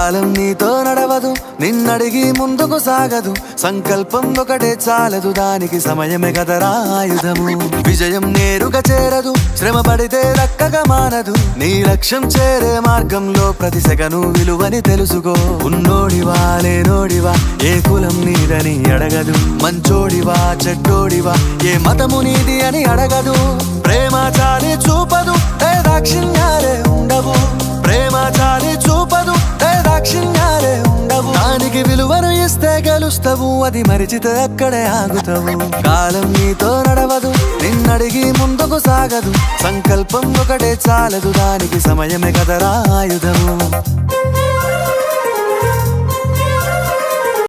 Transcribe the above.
కాలం నీతో నడవదు, నిన్నడిగి ముందుకు సాగదు. సంకల్పం ఒకటే చాలదు, దానికి సమయమే కదరా ఆయుధము. విజయం నేరుగా చేరదు, శ్రమ పడితే దక్కగా మానదు. నీ లక్ష్యం చేరే మార్గంలో ప్రతి సెకను విలువని తెలుసుకో. ఉన్నోడివా లేనోడివా, ఏ కులం నీదని అడగదు. మంచోడివా చెడ్డోడివా, ఏ మతము నీది అని అడగదు. ప్రేమ చాలి చూపదు, ఏ దాక్షిణ్యాలే ఉండవు. ప్రేమ చాలి చూపదు, ఏ దాక్షిణ్యాలే ఉండవు. దానికి విలువను ఇస్తే గెలుస్తావు, అది మరిచితే అక్కడే ఆగుతావు. కాలం నీతో నడవదు, నిన్నడిగి ముందుకు సాగదు. సంకల్పం ఒకటే చాలదు, దానికి సమయమే కదరా ఆయుధము.